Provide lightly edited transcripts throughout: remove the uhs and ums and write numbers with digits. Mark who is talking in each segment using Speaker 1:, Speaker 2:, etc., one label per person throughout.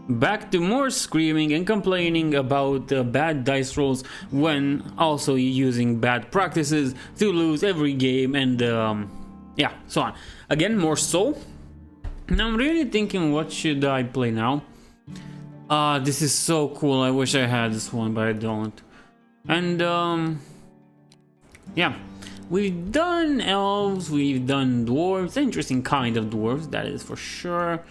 Speaker 1: back to more screaming and complaining about bad dice rolls when also using bad practices to lose every game and yeah, so on. Again, more so. Now I'm really thinking, what should I play now? This is so cool. I wish I had this one, but I don't. And yeah, we've done elves, we've done dwarves, interesting kind of dwarves, that is for sure.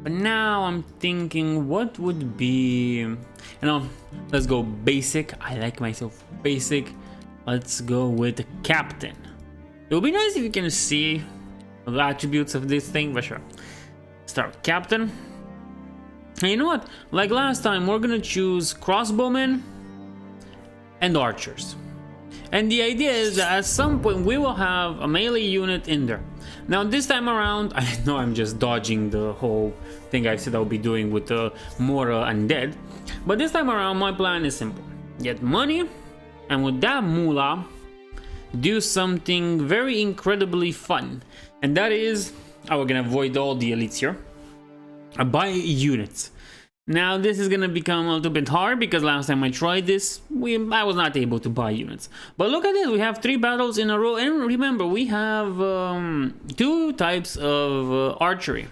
Speaker 1: But now I'm thinking, what would be, you know, let's go basic. I like myself basic. Let's go with the captain. It would be nice if you can see the attributes of this thing, but sure. Start with captain. And you know what? Like last time, we're gonna choose crossbowmen and archers. And the idea is that at some point we will have a melee unit in there. Now this time around, I know I'm just dodging the whole thing I said I'll be doing with the more undead. But this time around, my plan is simple. Get money, and with that moolah, do something very incredibly fun. And that is, we're gonna avoid all the elites here. Buy units. Now this is gonna become a little bit hard because last time I tried this, I was not able to buy units. But look at this, we have 3 battles in a row, and remember we have 2 types of archery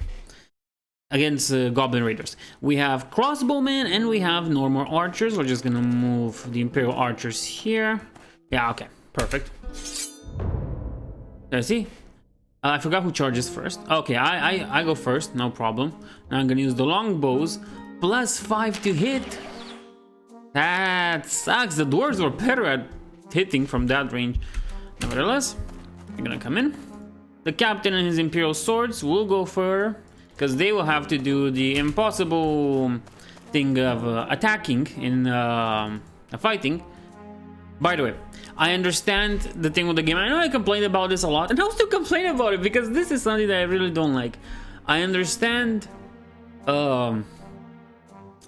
Speaker 1: against goblin raiders. We have crossbowmen and we have normal archers. We're just gonna move the imperial archers here. Yeah, okay, perfect. Let's see. I forgot who charges first. Okay, I go first, no problem. Now I'm gonna use the longbows. +5 to hit. That sucks. The dwarves were better at hitting from that range. Nevertheless, I'm gonna come in. The captain and his imperial swords will go further because they will have to do the impossible thing of attacking in fighting. By the way, I understand the thing with the game. I know I complained about this a lot, and I'll still complain about it because this is something that I really don't like. I understand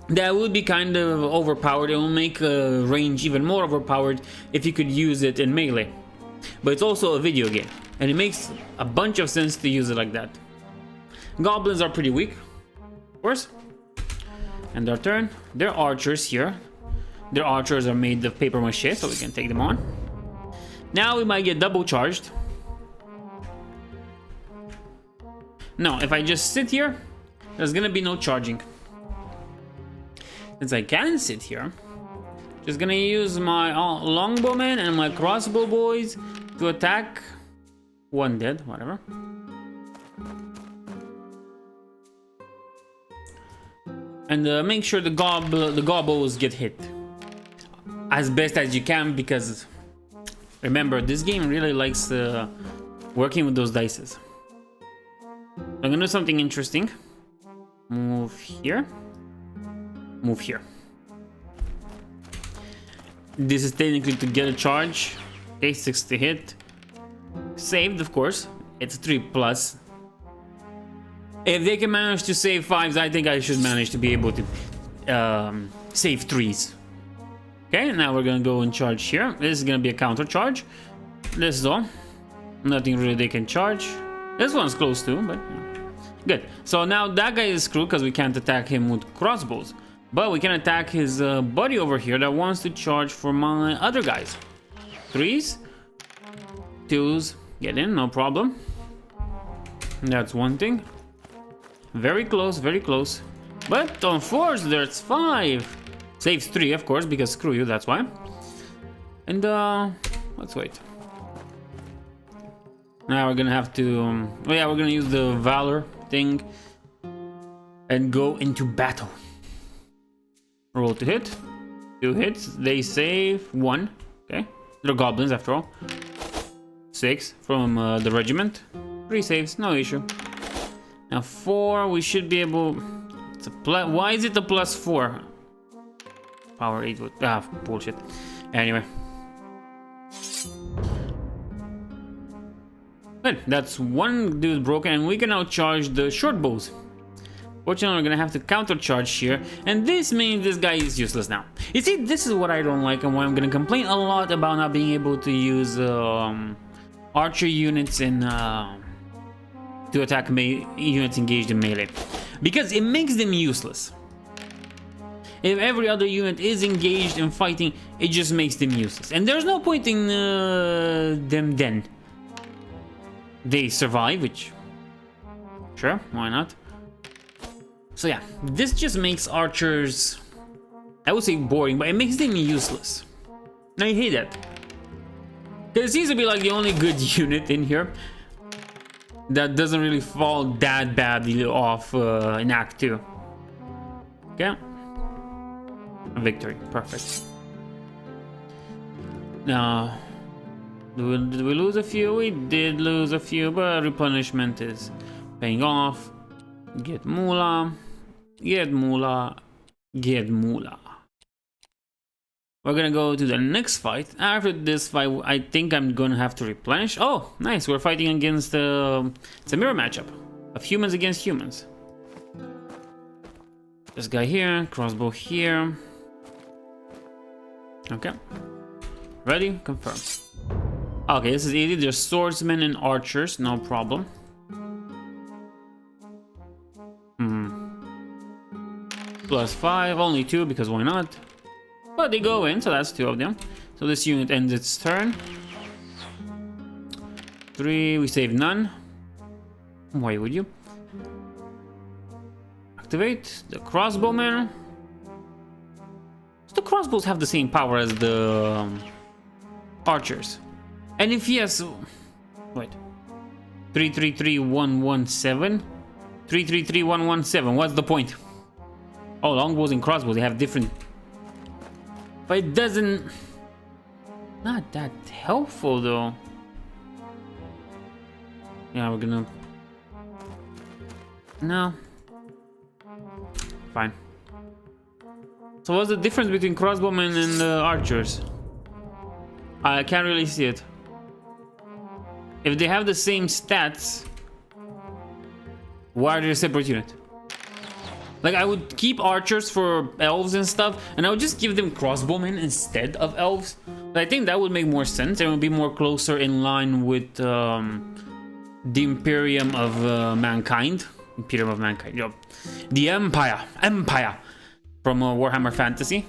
Speaker 1: that would be kind of overpowered. It will make range even more overpowered if you could use it in melee. But it's also a video game, and it makes a bunch of sense to use it like that. Goblins are pretty weak, of course. And their turn. Their archers here. Their archers are made of paper mache, so we can take them on. Now we might get double charged. No, if I just sit here, there's gonna be no charging. Since I can sit here, just gonna use my longbowmen and my crossbow boys to attack. One dead, whatever. And make sure the gobbles get hit as best as you can, because remember, this game really likes working with those dices. I'm gonna do something interesting. Move here. Move here. This is technically to get a charge. Okay, 6 to hit. Saved, of course. It's 3+. If they can manage to save 5s, I think I should manage to be able to save 3s. Okay, now we're gonna go and charge here. This is gonna be a counter charge. This is all. Nothing really they can charge. This one's close too, but good. So now that guy is screwed because we can't attack him with crossbows. But we can attack his buddy over here that wants to charge for my other guys. 3s. 2s. Get in, no problem. That's one thing. Very close, very close. But on 4s, there's 5. Saves 3, of course, because screw you, that's why. And let's wait. Now we're gonna have to... oh yeah, we're gonna use the Valor thing and go into battle. Roll to hit. 2 hits. They save 1. Okay. They're goblins after all. 6 from the regiment. 3 saves. No issue. Now 4. We should be able... it's a why is it a +4? Power 8 would... bullshit. Anyway. Good. That's one dude broken, and we can now charge the short bows. Fortunately, we're gonna have to counter charge here, and this means this guy is useless now. You see, this is what I don't like, and why I'm gonna complain a lot about not being able to use archer units in to attack units engaged in melee, because it makes them useless. if every other unit is engaged in fighting, it just makes them useless. And there's no point in them then. They survive, which... Sure, why not? So yeah, this just makes archers... I would say boring, but it makes them useless. And I hate that. Because it seems to be like the only good unit in here that doesn't really fall that badly off in Act 2. Okay. Victory. Perfect. Now, did we lose a few? We did lose a few, but replenishment is paying off. Get moolah. Get moolah. Get moolah. We're gonna go to the next fight. After this fight, I think I'm gonna have to replenish. Oh, nice. We're fighting against it's a mirror matchup of humans against humans. This guy here, crossbow here. Okay. Ready? Confirm. Okay, this is easy. There's swordsmen and archers, no problem. +5, only 2 because why not? But they go in, so that's 2 of them. So this unit ends its turn. 3, we save none. Why would you? Activate the crossbowmen. So the crossbows have the same power as the archers. And if yes, wait. 333117. 333117. What's the point? Oh, longbows and crossbows, they have different. But it doesn't... Not that helpful though. Yeah, we're gonna... No. Fine. So what's the difference between crossbowmen and archers? I can't really see it. If they have the same stats, why are they a separate unit? Like, I would keep archers for elves and stuff, and I would just give them crossbowmen instead of elves. But I think that would make more sense. It would be more closer in line with the Imperium of Mankind. Imperium of Mankind, yep. The Empire from Warhammer Fantasy.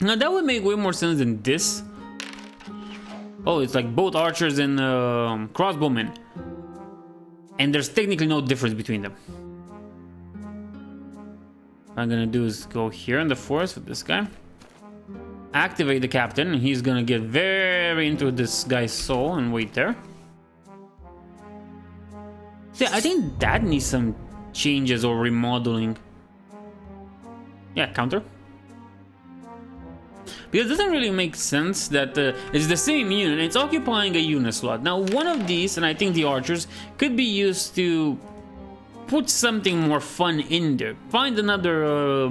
Speaker 1: Now that would make way more sense than this. Oh, it's like both archers and crossbowmen. And there's technically no difference between them. What I'm gonna do is go here in the forest with this guy. Activate the captain, and he's gonna get very into this guy's soul and wait there. See, I think that needs some changes or remodeling. Yeah, counter. Because it doesn't really make sense that it's the same unit, it's occupying a unit slot. Now, one of these, and I think the archers, could be used to put something more fun in there. Find another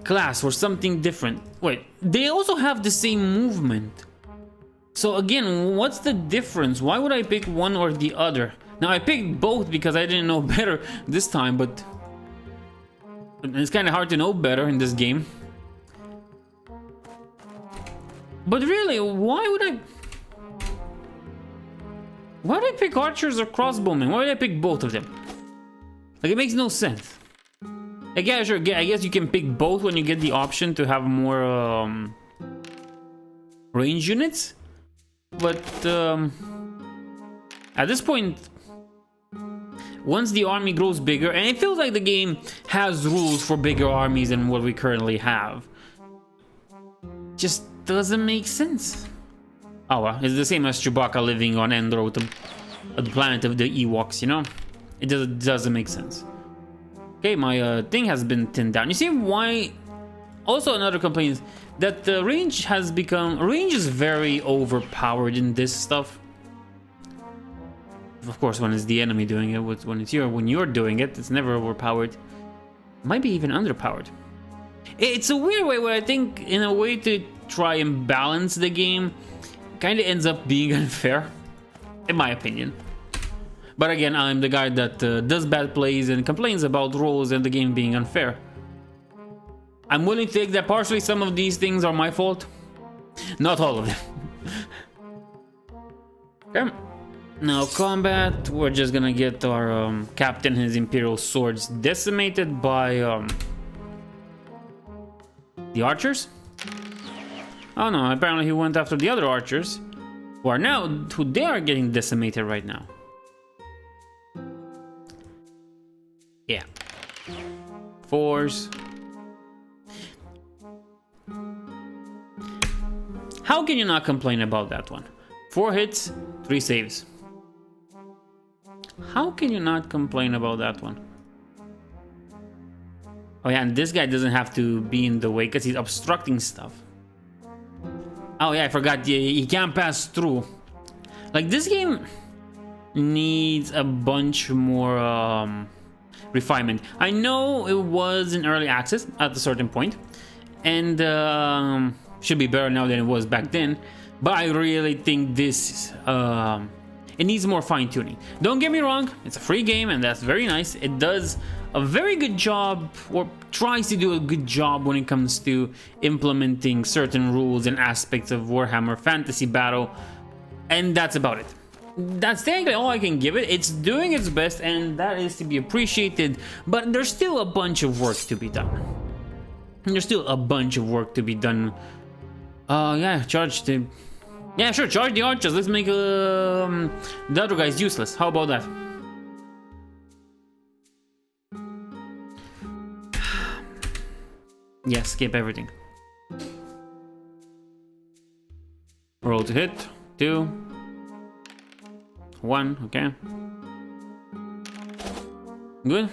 Speaker 1: class or something different. Wait, they also have the same movement. So again, what's the difference? Why would I pick one or the other? Now, I picked both because I didn't know better this time, but it's kind of hard to know better in this game. But really, why would I pick archers or crossbowmen? Why would I pick both of them? Like, it makes no sense. Like, yeah, sure, I guess you can pick both when you get the option to have more range units. But at this point, once the army grows bigger, and it feels like the game has rules for bigger armies than what we currently have, just doesn't make sense. Oh well, it's the same as Chewbacca living on Endor, the planet of the Ewoks, you know? It doesn't make sense. Okay, my thing has been thinned down. You see why? Also, another complaint is that the range is very overpowered in this stuff. Of course, when it's the enemy doing it, when you're doing it, it's never overpowered. Might be even underpowered. It's a weird way where I think, in a way to try and balance the game, kind of ends up being unfair, in my opinion. But again, I'm the guy that does bad plays and complains about rules and the game being unfair. I'm willing to take that partially some of these things are my fault. Not all of them. Okay. Now combat, we're just gonna get our captain, his imperial swords decimated by the archers. Oh no, apparently he went after the other archers, who they are getting decimated right now. Yeah. Fours. How can you not complain about that one? 4 hits, 3 saves. How can you not complain about that one? Oh yeah, and this guy doesn't have to be in the way because he's obstructing stuff. Oh yeah, I forgot, he can't pass through. Like, this game needs a bunch more refinement. I know it was in early access at a certain point, and should be better now than it was back then, but I really think this it needs more fine-tuning. Don't get me wrong, it's a free game and that's very nice. It does a very good job, or tries to do a good job when it comes to implementing certain rules and aspects of Warhammer Fantasy Battle, and that's about it. That's technically all I can give it. It's doing its best and that is to be appreciated, but there's still a bunch of work to be done. There's still a bunch of work to be done. Yeah, charge the... Yeah, sure, charge the archers. Let's make the other guys useless. How about that? Yeah, skip everything. Roll to hit. 2. 1, okay. Good.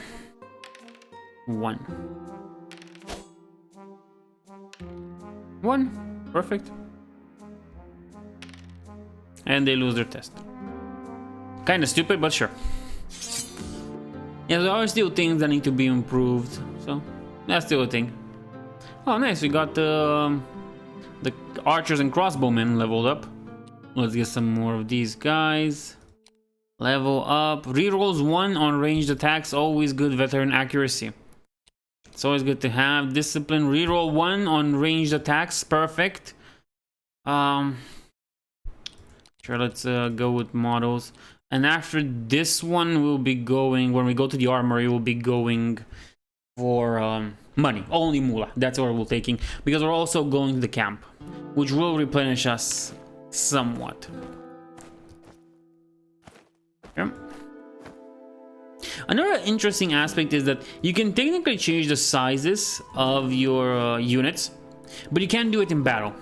Speaker 1: 1. 1. Perfect. And they lose their test. Kinda stupid, but sure. Yeah, there are still things that need to be improved, so that's still a thing. Oh, nice, we got the archers and crossbowmen leveled up. Let's get some more of these guys. Level up. Rerolls 1 on ranged attacks, always good veteran accuracy. It's always good to have. Discipline, reroll 1 on ranged attacks, perfect. Sure, let's go with models. And after this one, we'll be going, when we go to the armory, we'll be going for money, only moolah. That's what we're taking, because we're also going to the camp, which will replenish us somewhat. Okay. Another interesting aspect is that you can technically change the sizes of your units, but you can't do it in battle.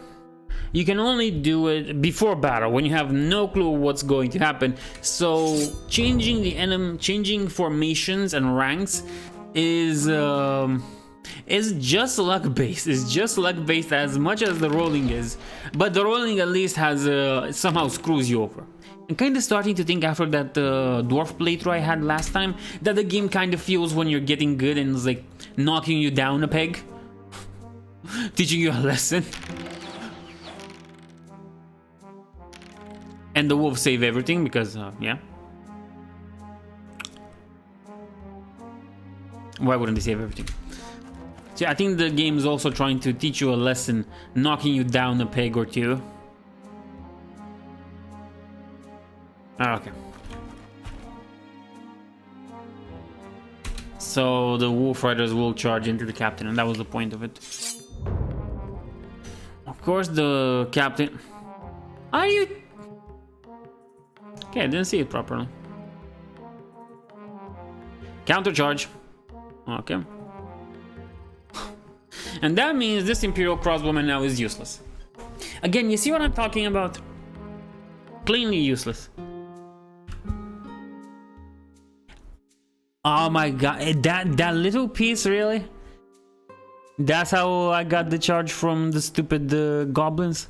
Speaker 1: You can only do it before battle when you have no clue what's going to happen. So changing the enemy, changing formations and ranks is just luck based. It's just luck based as much as the rolling is, but the rolling at least has somehow screws you over. I'm kind of starting to think after that dwarf playthrough I had last time that the game kind of feels when you're getting good and it's like knocking you down a peg, teaching you a lesson. And the wolves save everything because, yeah. Why wouldn't they save everything? See, I think the game is also trying to teach you a lesson, knocking you down a peg or two. Okay. So the wolf riders will charge into the captain, and that was the point of it. Of course, the captain... Are you... Okay, I didn't see it properly. Counter charge. Okay. And that means this Imperial crossbowman now is useless. Again, you see what I'm talking about? Plainly useless. Oh my god, that little piece, really? That's how I got the charge from the stupid goblins?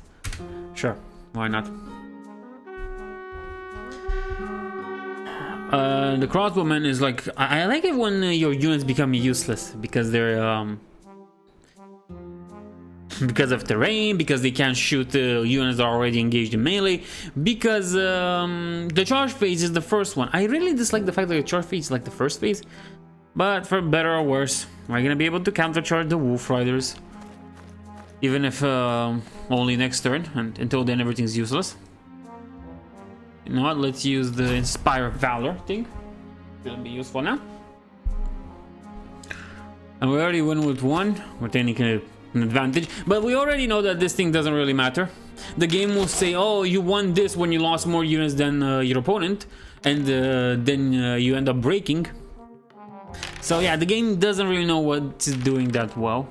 Speaker 1: Sure, why not? The crossbowman is like... I like it when your units become useless because they're because of terrain, because they can't shoot units that are already engaged in melee, because the charge phase is the first one. I really dislike the fact that the charge phase is like the first phase, but for better or worse, we're gonna be able to countercharge the wolf riders, even if only next turn, and until then everything's useless. You know what? Let's use the Inspire Valor thing. It'll be useful now. And we already win with one. We're taking an advantage. But we already know that this thing doesn't really matter. The game will say, oh, you won this when you lost more units than your opponent. And then you end up breaking. So yeah, the game doesn't really know what's doing that well.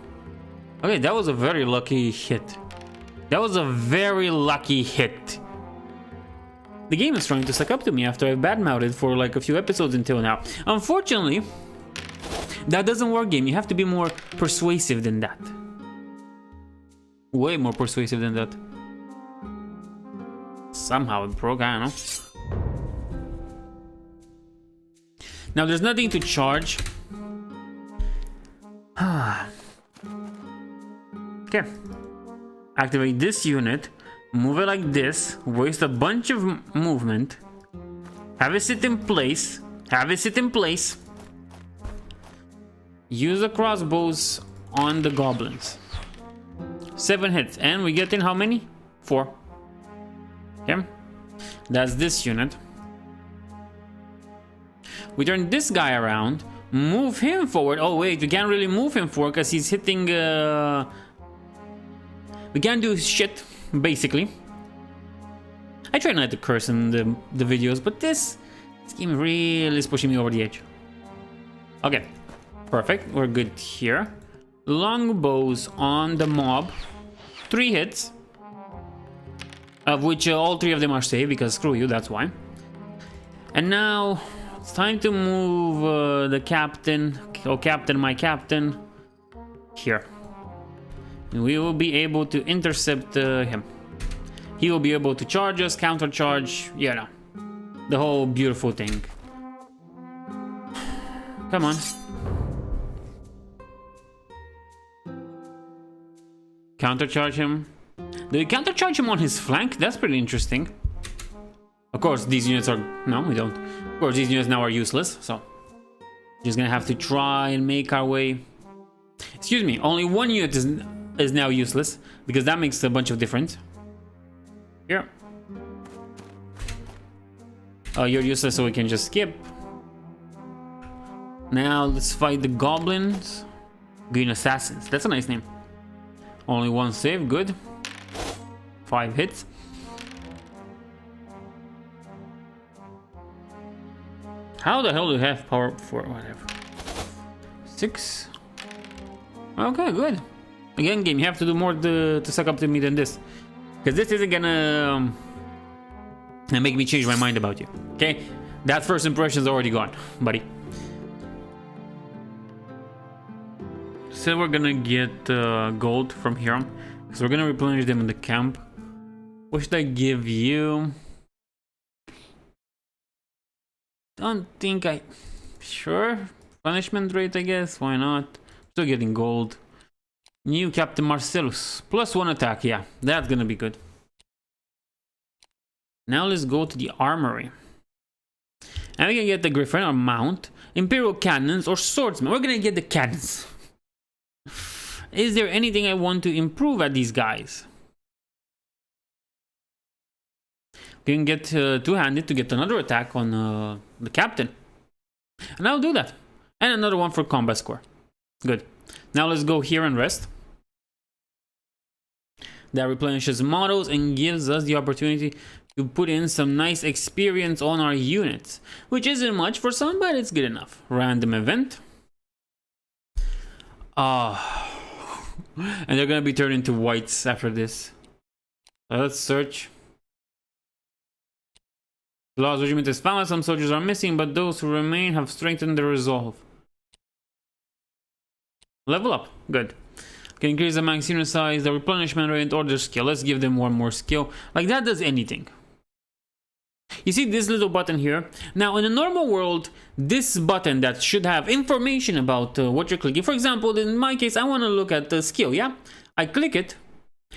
Speaker 1: Okay, that was a very lucky hit. That was a very lucky hit. The game is trying to suck up to me after I've badmouthed it for like a few episodes until now. Unfortunately, that doesn't work, game. You have to be more persuasive than that. Way more persuasive than that. Somehow it broke, I don't know. Now there's nothing to charge. Okay. Activate this unit. Move it like this. Waste a bunch of movement. Have it sit in place. Have it sit in place. Use the crossbows on the goblins. 7 hits. And we get in how many? 4. Okay. That's this unit. We turn this guy around. Move him forward. Oh wait, we can't really move him forward because he's hitting... We can't do shit, basically. I try not to curse in the videos, but this game really is pushing me over the edge. Okay, perfect. We're good here. Longbows on the mob. 3 hits. Of which all 3 of them are saved, because screw you, that's why. And now... It's time to move the captain, my captain, here. And we will be able to intercept him. He will be able to charge us, counter charge, you know, the whole beautiful thing. Come on. Counter charge him. Do we counter charge him on his flank? That's pretty interesting. Of course, these units are... No, we don't. Of course, these units now are useless, so... Just gonna have to try and make our way... Excuse me, only 1 unit is now useless, because that makes a bunch of difference. Here. Oh, you're useless, so we can just skip. Now, let's fight the goblins. Green assassins, that's a nice name. Only 1 save, good. 5 hits. How the hell do you have power for whatever? 6. Okay, good. Again, game, you have to do more to suck up to me than this, because this isn't gonna make me change my mind about you. Okay, that first impression is already gone, buddy. So we're gonna get gold from here on, because we're gonna replenish them in the camp. What should I give you? Don't think I... Sure. Punishment rate, I guess. Why not? Still getting gold. New Captain Marcellus. +1 attack. Yeah, that's gonna be good. Now let's go to the armory. And we can get the Griffin or Mount, Imperial Cannons, or Swordsman. We're gonna get the cannons. Is there anything I want to improve at these guys? We can get two-handed to get another attack on the captain. And I'll do that. And another one for combat score. Good. Now let's go here and rest. That replenishes models and gives us the opportunity to put in some nice experience on our units. Which isn't much for some, but it's good enough. Random event. And they're gonna be turned into whites after this. Let's search. The last regiment is found. Some soldiers are missing, but those who remain have strengthened their resolve. Level up. Good. Can increase the magazine size, the replenishment rate, or their skill. Let's give them 1 more skill. Like that does anything. You see this little button here? Now in a normal world, this button that should have information about what you're clicking. For example, in my case, I want to look at the skill, yeah? I click it.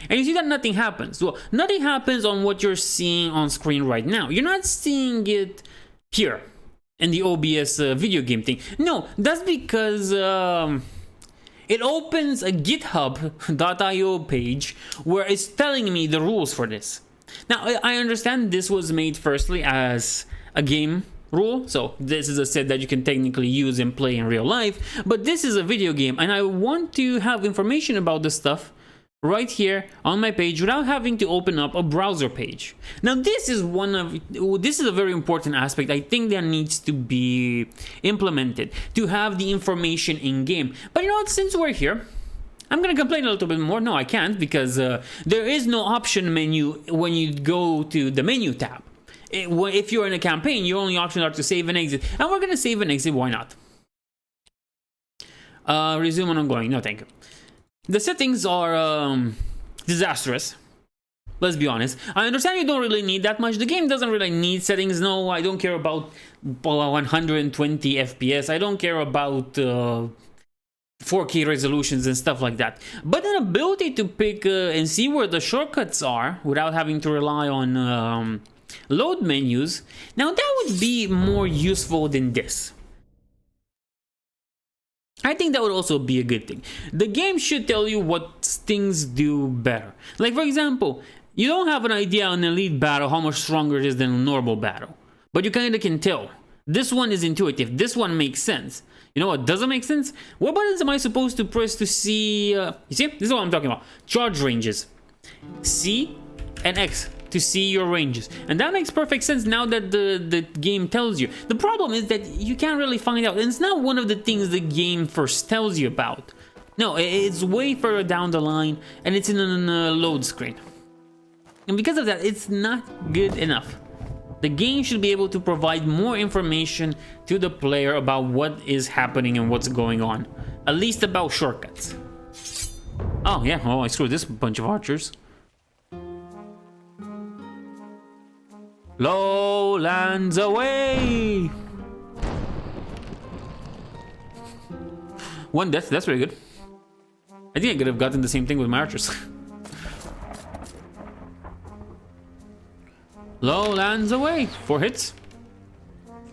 Speaker 1: And you see that nothing happens. Well, nothing happens on what you're seeing on screen right now. You're not seeing it here in the OBS video game thing. No, that's because it opens a github.io page where it's telling me the rules for this. Now, I understand this was made firstly as a game rule, so this is a set that you can technically use and play in real life, but this is a video game, and I want to have information about this stuff right here on my page without having to open up a browser page. Now, this is a very important aspect I think that needs to be implemented, to have the information in game. But you know what, since we're here, I'm gonna complain a little bit more. No, I can't, because there is no option menu when you go to the menu tab. If you're in a campaign, your only options are to save and exit. And we're gonna save and exit, why not? Resume and ongoing, no thank you. The settings are disastrous. Let's be honest. I understand you don't really need that much. The game doesn't really need settings. No, I don't care about 120 FPS. I don't care about 4K resolutions and stuff like that. But an ability to pick and see where the shortcuts are without having to rely on load menus, now that would be more useful than this. I think that would also be a good thing. The game should tell you what things do better. Like, for example, you don't have an idea on elite battle how much stronger it is than a normal battle, but you kind of can tell. This one is intuitive. This one makes sense. You know what doesn't make sense? What buttons am I supposed to press to see... you see? This is what I'm talking about. Charge ranges. C and X to see your ranges. And that makes perfect sense now that the game tells you. The problem is that you can't really find out. And it's not one of the things the game first tells you about. No, it's way further down the line, and it's in a load screen. And because of that, it's not good enough. The game should be able to provide more information to the player about what is happening and what's going on. At least about shortcuts. Oh yeah, oh I screwed this bunch of archers. Lowlands away! One death, that's very good. I think I could have gotten the same thing with my archers. Lowlands away! 4 hits.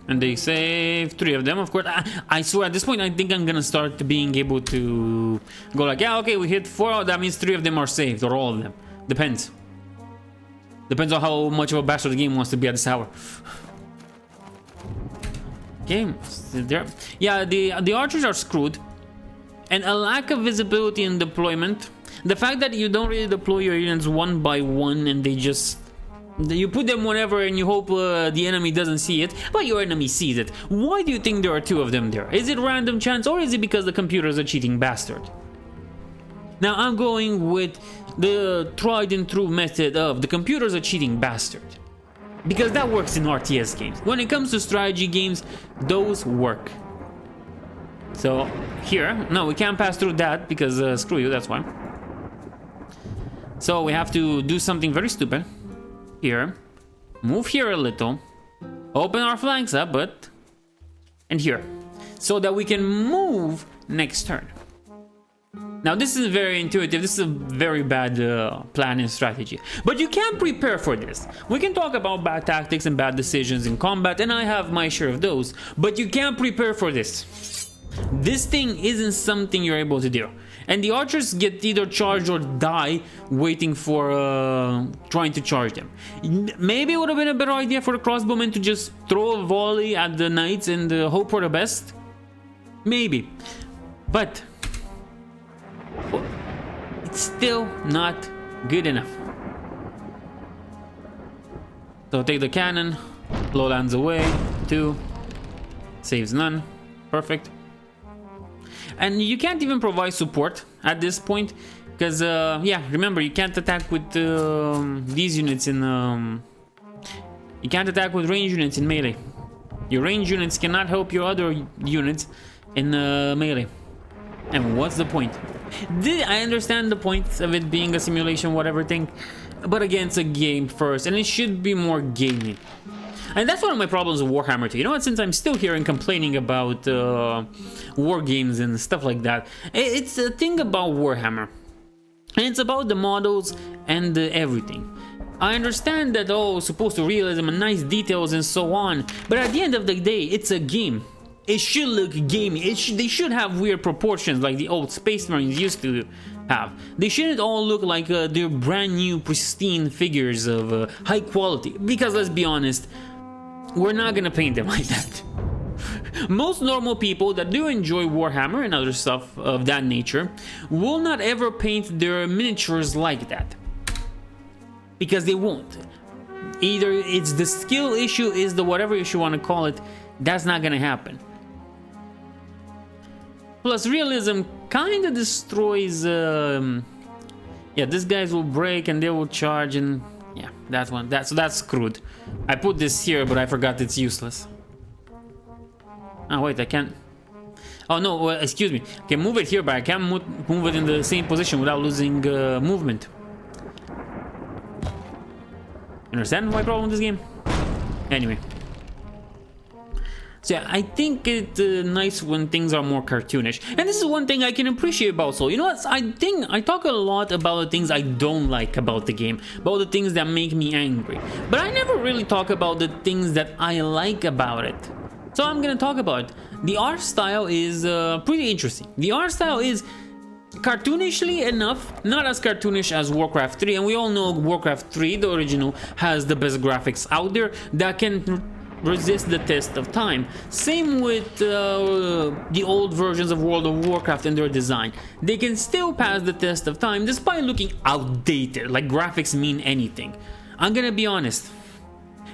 Speaker 1: And they save 3 of them, of course. I swear, at this point, I think I'm gonna start being able to go like, yeah, okay, we hit 4, that means 3 of them are saved, or all of them. Depends. Depends on how much of a bastard the game wants to be at this hour. Game, yeah, the archers are screwed, and a lack of visibility in deployment. The fact that you don't really deploy your units one by one, and you put them whenever, and you hope the enemy doesn't see it, but your enemy sees it. Why do you think there are 2 of them there? Is it random chance, or is it because the computer is a cheating bastard? Now I'm going with the tried and true method of the computer's a cheating bastard, because that works in RTS games. When it comes to strategy games, those work. So here, no, we can't pass through that because screw you, that's why. So we have to do something very stupid. Here, move here a little, open our flanks up, and here, so that we can move next turn. Now this is very intuitive. This is a very bad plan and strategy, but you can prepare for this. We can talk about bad tactics and bad decisions in combat, and I have my share of those, but you can't prepare for this. This thing isn't something you're able to do, and the archers get either charged or die waiting for trying to charge them. Maybe it would have been a better idea for the crossbowmen to just throw a volley at the knights and hope for the best. Maybe, but it's still not good enough. So take the cannon, lowlands away, 2, saves none, perfect. And you can't even provide support at this point, because yeah, remember, you can't attack with these units in you can't attack with range units in melee. Your range units cannot help your other units in melee. And what's the point? I understand the point of it being a simulation, whatever thing, but again, it's a game first, and it should be more gamey. And that's one of my problems with Warhammer 2. You know what, since I'm still here and complaining about war games and stuff like that, it's a thing about Warhammer. And it's about the models and everything. I understand that, oh, supposed to realism and nice details and so on, but at the end of the day, it's a game. It should look gamey. They should have weird proportions like the old Space Marines used to have. They shouldn't all look like they're brand new pristine figures of high quality, because let's be honest, we're not gonna paint them like that. Most normal people that do enjoy Warhammer and other stuff of that nature will not ever paint their miniatures like that, because they won't. Either it's the skill issue, is the whatever issue you want to call it, that's not gonna happen. Plus realism kind of destroys yeah, these guys will break and they will charge, and yeah, that one, that's screwed. I put this here but I forgot it's useless. Oh wait, I can't. Oh no, well, excuse me, I can move it here but I can't move it in the same position without losing movement. Understand my problem with this game? Anyway, so yeah, I think it's nice when things are more cartoonish, and this is one thing I can appreciate about Soul. You know what? I think I talk a lot about the things I don't like about the game, about the things that make me angry, but I never really talk about the things that I like about it. So I'm gonna talk about it. The art style is pretty interesting. The art style is cartoonishly enough, not as cartoonish as Warcraft 3, and we all know Warcraft 3, the original, has the best graphics out there that can resist the test of time. Same with the old versions of World of Warcraft and their design. They can still pass the test of time despite looking outdated, like graphics mean anything. I'm gonna be honest,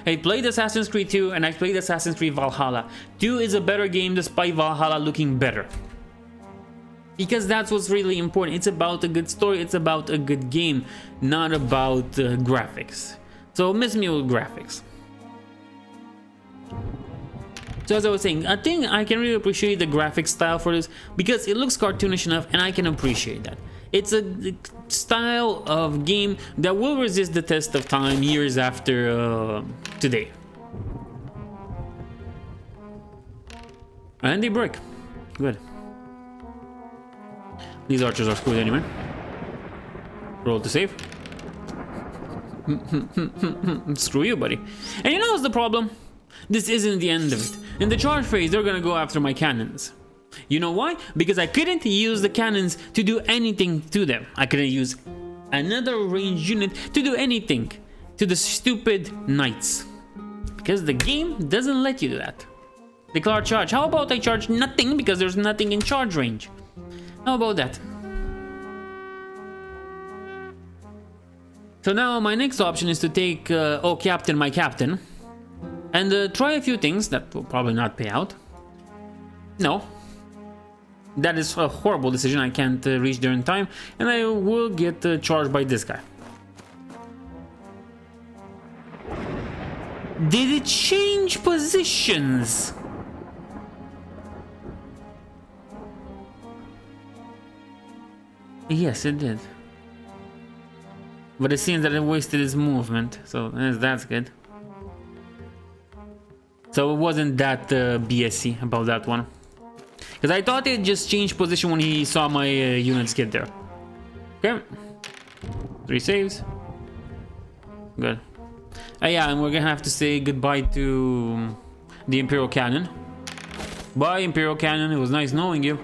Speaker 1: I played Assassin's Creed 2 and I played Assassin's Creed Valhalla. 2 is a better game despite Valhalla looking better, because that's what's really important. It's about a good story, it's about a good game, not about graphics. So miss me with graphics. So as I was saying, I think I can really appreciate the graphic style for this because it looks cartoonish enough, and I can appreciate that. It's a style of game that will resist the test of time years after today. And they break. Good. These archers are screwed anyway. Roll to save. Screw you, buddy. And you know what's the problem? This isn't the end of it. In the charge phase, they're gonna go after my cannons. You know why? Because I couldn't use the cannons to do anything to them. I couldn't use another ranged unit to do anything to the stupid knights, because the game doesn't let you do that. Declare charge. How about I charge nothing because there's nothing in charge range? How about that? So now my next option is to take oh captain, my captain, and try a few things that will probably not pay out. No, that is a horrible decision. I can't reach there in time, and I will get charged by this guy. Did it change positions? Yes, it did. But it seems that it wasted its movement, so that's good. So it wasn't that BSy about that one. Because I thought it just changed position when he saw my units get there. Okay. 3 saves. Good. Yeah, and we're gonna have to say goodbye to the Imperial Cannon. Bye, Imperial Cannon. It was nice knowing you.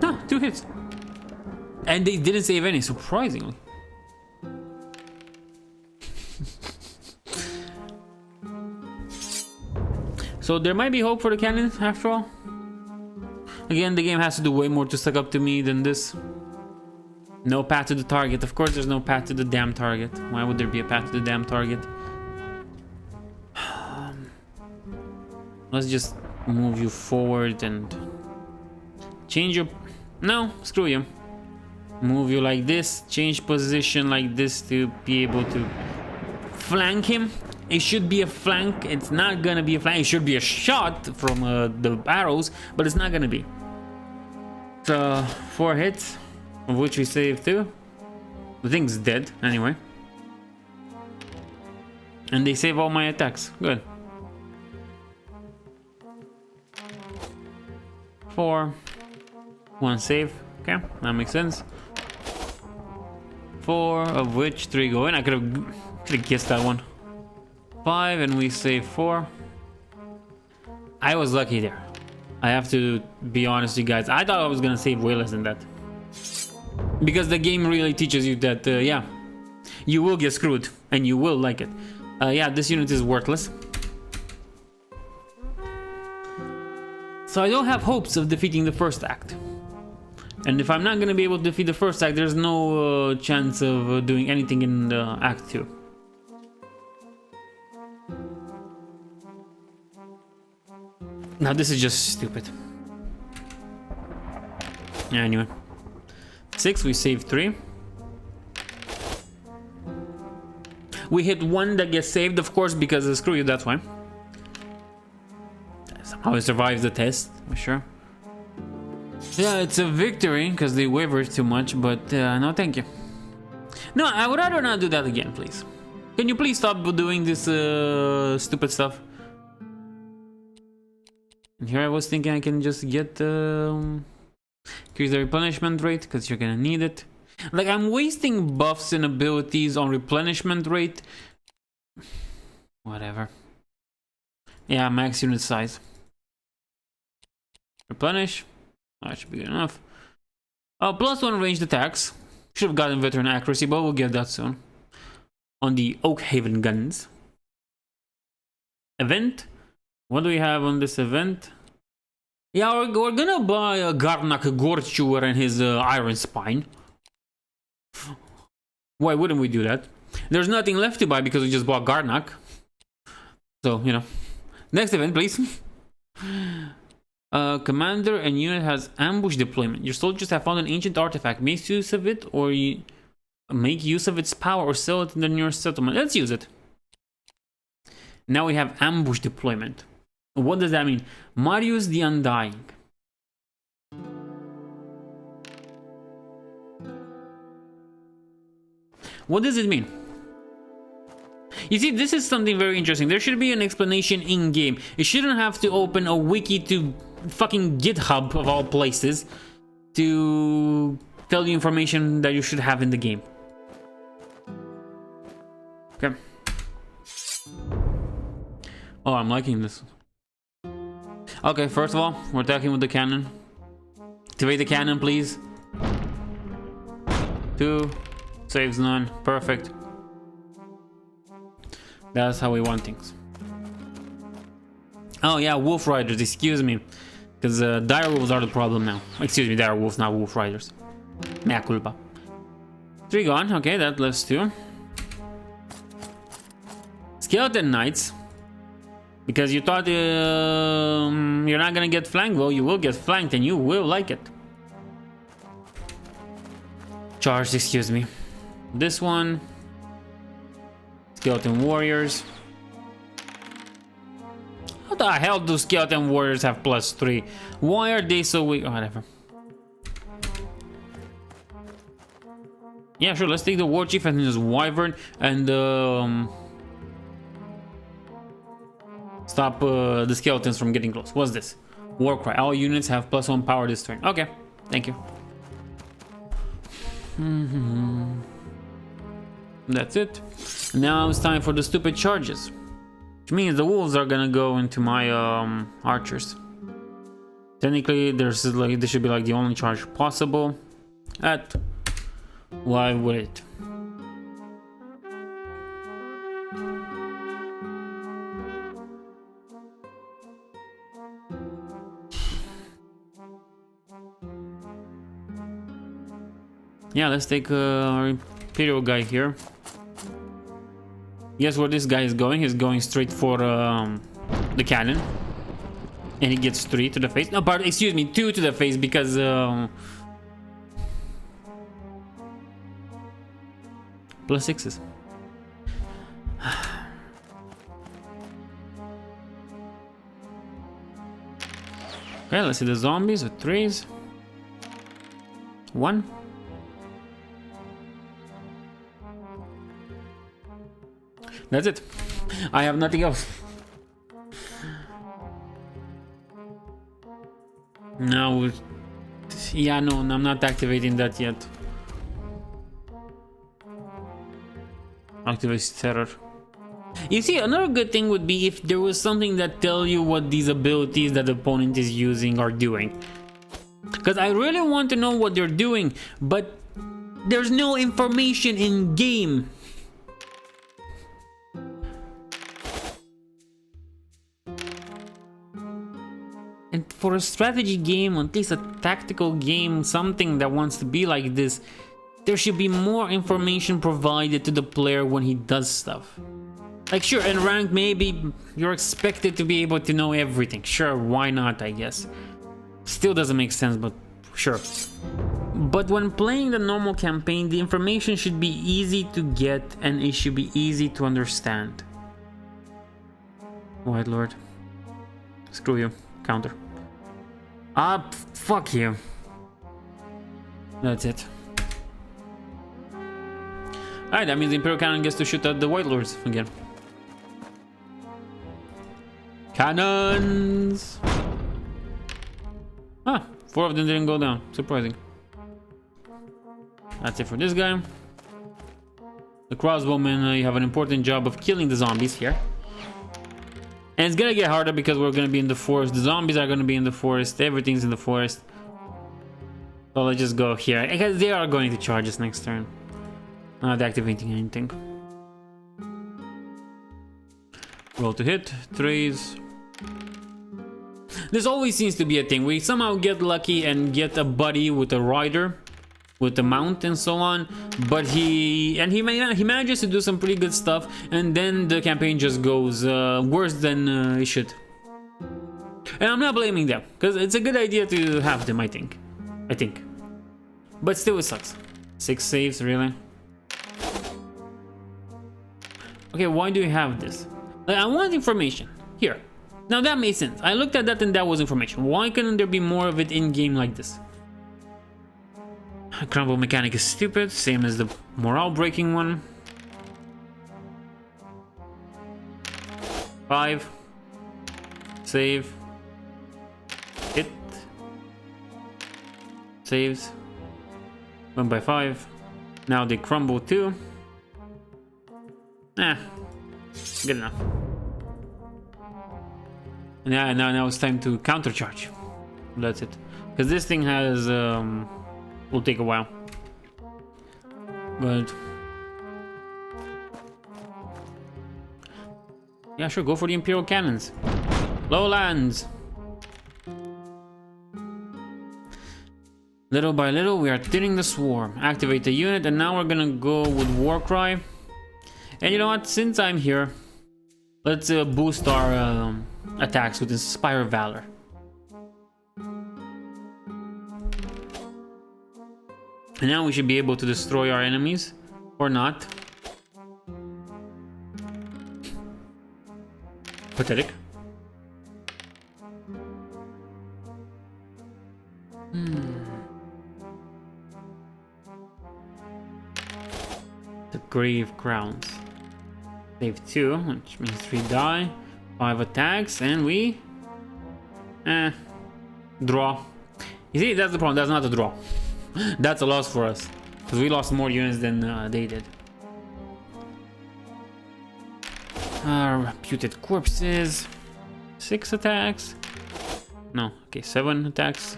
Speaker 1: Ah, 2 hits. And they didn't save any, surprisingly. So there might be hope for the cannon after all. Again, the game has to do way more to suck up to me than this. No path to the target. Of course there's no path to the damn target. Why would there be a path to the damn target? Let's just move you forward and change your... No, screw you. Move you like this, change position like this to be able to flank him. It should be a flank. It's not gonna be a flank. It should be a shot from the arrows, but it's not gonna be. So 4 hits, of which we saved 2. The thing's dead anyway, and they save all my attacks. Good. 4, 1 save. Okay, that makes sense. 4, of which 3 go in. I could have guessed that one. 5, and we save 4. I was lucky there. I have to be honest with you guys. I thought I was gonna save way less than that. Because the game really teaches you that, yeah, you will get screwed and you will like it. Yeah, this unit is worthless. So I don't have hopes of defeating the first act. And if I'm not gonna be able to defeat the first act, there's no chance of doing anything in Act 2. Now this is just stupid. Yeah, anyway. 6, we saved 3. We hit 1 that gets saved, of course, because screw you, that's why. Somehow it survives the test, for sure. Yeah, it's a victory, because they wavered too much, but no thank you. No, I would rather not do that again, please. Can you please stop doing this stupid stuff? And here I was thinking I can just get... increase the replenishment rate, because you're gonna need it. Like, I'm wasting buffs and abilities on replenishment rate. Whatever. Yeah, max unit size. Replenish. That should be good enough. +1 ranged attacks. Should have gotten veteran accuracy, but we'll get that soon. On the Oakhaven guns. Event. What do we have on this event? Yeah, we're gonna buy a Garnak Gorchuer and his Iron Spine. Why wouldn't we do that? There's nothing left to buy because we just bought Garnak. So, you know. Next event, please. Commander and unit has ambush deployment. Your soldiers have found an ancient artifact. Make use of it, or make use of its power, or sell it in the nearest settlement. Let's use it. Now we have ambush deployment. What does that mean? Marius the Undying. What does it mean? You see, this is something very interesting. There should be an explanation in-game. You shouldn't have to open a wiki to fucking GitHub, of all places, to tell you information that you should have in the game. Okay. Oh, I'm liking this. Okay, first of all, we're attacking with the cannon. Activate the cannon, please. 2. Saves none. Perfect. That's how we want things. Oh yeah, wolf riders, excuse me. Because dire wolves are the problem now. Excuse me, dire wolves, not wolf riders. Mea culpa. 3 gone, okay, that left 2. Skeleton knights. Because you thought you're not gonna get flanked. Well, you will get flanked and you will like it. Charged, excuse me. This one. Skeleton warriors. How the hell do skeleton warriors have +3? Why are they so weak? Oh, whatever. Yeah, sure, let's take the war chief and his wyvern and stop the skeletons from getting close. What's this? War cry. All units have +1 power this turn. Okay, thank you. That's it. Now it's time for the stupid charges. Which means the wolves are gonna go into my archers. Technically, this should be like the only charge possible. Why would it? Yeah, let's take our Imperial guy here. Guess where this guy is going? He's going straight for the cannon. And he gets 3 to the face. No, pardon, excuse me, 2 to the face because... +6s. Okay, let's see the zombies with 3s. 1. That's it. I have nothing else. No. Yeah, no, I'm not activating that yet. Activate terror. You see, another good thing would be if there was something that tell you what these abilities that the opponent is using are doing. Because I really want to know what they're doing, but there's no information in game. And for a strategy game, or at least a tactical game, something that wants to be like this, there should be more information provided to the player when he does stuff. Like, sure, in ranked, maybe you're expected to be able to know everything. Sure, why not, I guess. Still doesn't make sense, but sure. But when playing the normal campaign, the information should be easy to get and it should be easy to understand. White Lord. Screw you. Counter. Fuck you. That's it. Alright, that means the Imperial Cannon gets to shoot at the White Lords again. Cannons! Ah, 4 of them didn't go down. Surprising. That's it for this guy. The crossbowmen, you have an important job of killing the zombies here. And it's gonna get harder because we're gonna be in the forest. The zombies are gonna be in the forest. Everything's in the forest. So let's just go here. Because they are going to charge us next turn. Not activating anything. Roll to hit. 3s. This always seems to be a thing. We somehow get lucky and get a buddy with a rider, with a mount and so on. But he manages to do some pretty good stuff, and then the campaign just goes worse than it should. And I'm not blaming them, because it's a good idea to have them. I think. But still, it sucks. 6 saves, really. Okay, why do you have this? Like, I want information here. Now that made sense. I looked at that and that was information. Why couldn't there be more of it in game like this? Crumble mechanic is stupid, same as the morale breaking one. 5. Save. Hit. Saves. 1 by 5. Now they crumble too. Good enough. Yeah, now it's time to countercharge. That's it. Because this thing has will take a while. But yeah, sure, go for the Imperial Cannons. Lowlands. Little by little, we are thinning the swarm. Activate the unit, and now we're gonna go with Warcry. And you know what? Since I'm here, let's boost our attacks with Inspire Valor. And now we should be able to destroy our enemies, or not. Pathetic. The Grave Crowns. Save 2, which means 3 die. 5 attacks, and we draw. You see, that's the problem. That's not a draw. That's a loss for us, because we lost more units than they did. Reputed corpses. 6 attacks. No, okay, 7 attacks.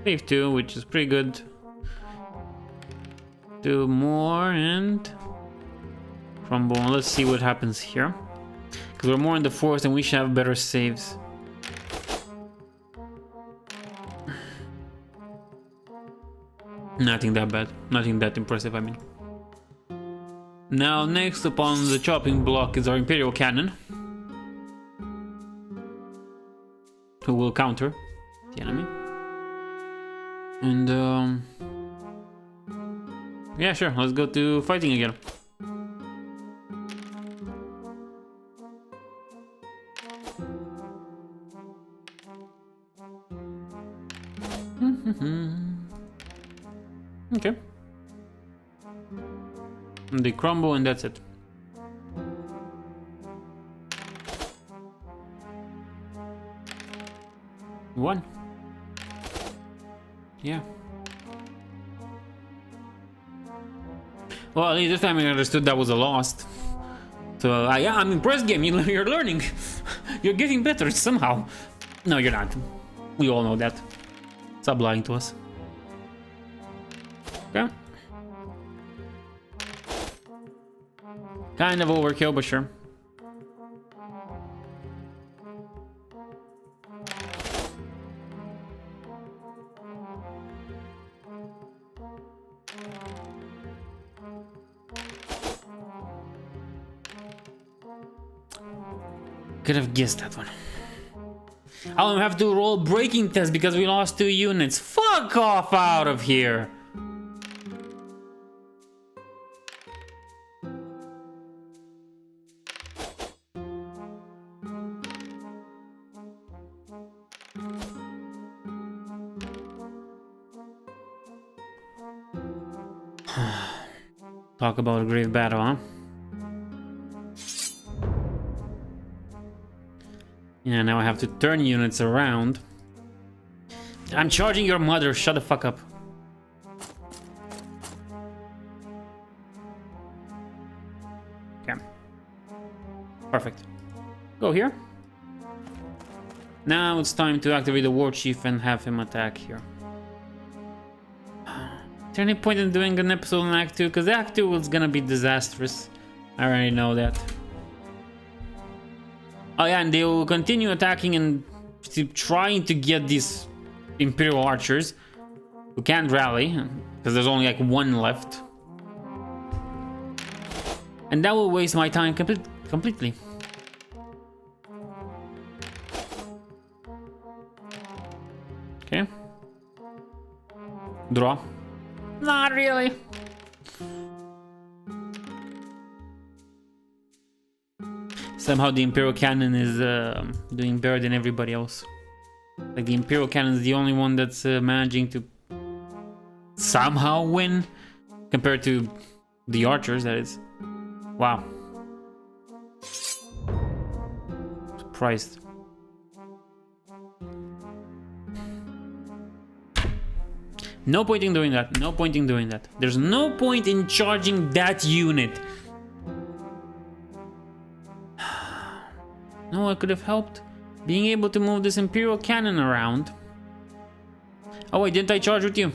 Speaker 1: Save 2, which is pretty good. 2 more and crumble. Let's see what happens here, because we're more in the forest and we should have better saves. Nothing that bad, nothing that impressive, I mean. Now next upon the chopping block is our Imperial Cannon, who will counter the enemy. And yeah, sure, let's go to fighting again. Okay. And they crumble and that's it. One. Yeah. Well, at least this time I understood that was a loss. So yeah, I'm impressed, game. You're learning. You're getting better somehow. No, you're not. We all know that. Stop lying to us. Okay. Kind of overkill, but sure. Could have guessed that one. I'll have to roll breaking test because we lost 2 units. Fuck off out of here. Talk about a grave battle, huh? Yeah, now I have to turn units around. I'm charging your mother, shut the fuck up. Okay. Perfect. Go here. Now it's time to activate the war chief and have him attack here. Is there any point in doing an episode in Act 2? Because Act 2 is gonna be disastrous. I already know that. Oh yeah, and they will continue attacking and trying to get these Imperial archers who can't rally because there's only like 1 left. And that will waste my time completely. Okay. Draw. Not really. Somehow the Imperial Cannon is doing better than everybody else. Like the Imperial Cannon is the only one that's managing to somehow win compared to the archers, that is. Wow. Surprised. No point in doing that. No point in doing that. There's no point in charging that unit. No, it could have helped. Being able to move this Imperial Cannon around. Oh wait, didn't I charge with you?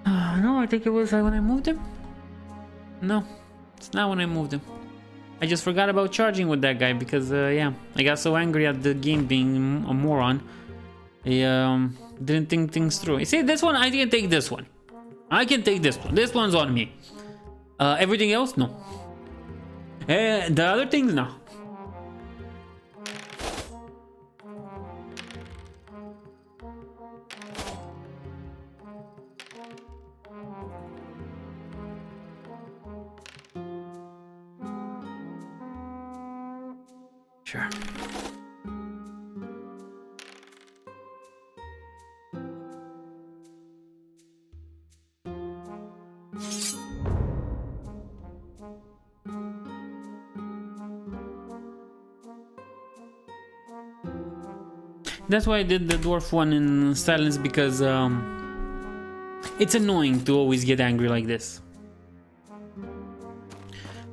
Speaker 1: No, I think it was when I moved him. No, it's not when I moved him. I just forgot about charging with that guy because, yeah, I got so angry at the game being a moron. I didn't think things through. You see, this one, I didn't take this one. I can take this one. This one's on me. Everything else, no. The other things, no. Sure. That's why I did the dwarf one in silence, because it's annoying to always get angry like this.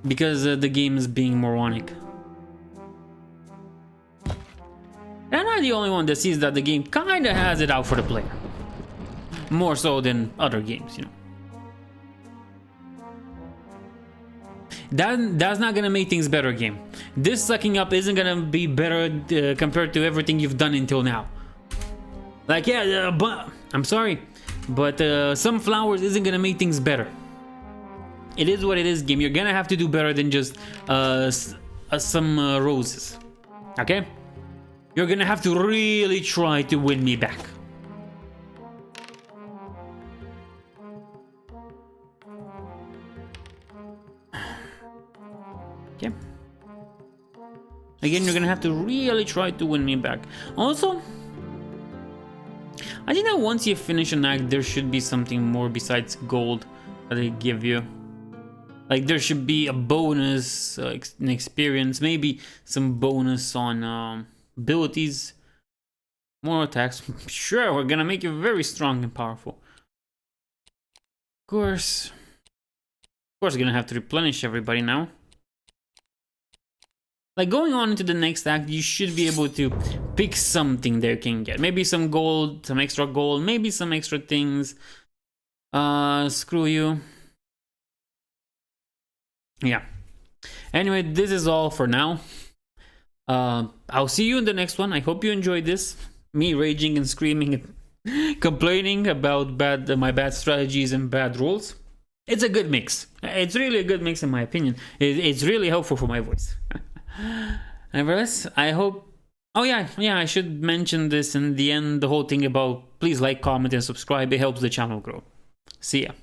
Speaker 1: Because the game is being moronic. And I'm not the only one that sees that the game kinda has it out for the player. More so than other games, you know. That's not gonna make things better, game. This sucking up isn't gonna be better compared to everything you've done until now. Like, yeah, but I'm sorry, but some flowers isn't gonna make things better. It is what it is, game. You're gonna have to do better than just some roses. Okay? You're gonna have to really try to win me back. Okay. Again, you're gonna have to really try to win me back. Also, I think that once you finish an act, there should be something more besides gold that they give you. Like, there should be a bonus, an experience, maybe some bonus on abilities, more attacks. Sure, we're gonna make you very strong and powerful. course, gonna have to replenish everybody now. Like, going on into the next act, you should be able to pick something there you can get. Maybe some gold, some extra gold, maybe some extra things. Screw you. Yeah. Anyway, this is all for now. I'll see you in the next one. I hope you enjoyed this. Me raging and screaming and complaining about my bad strategies and bad rules. It's a good mix. It's really a good mix in my opinion. It's really helpful for my voice. Nevertheless, I hope... Oh yeah, I should mention this in the end, the whole thing about please like, comment and subscribe. It helps the channel grow. See ya.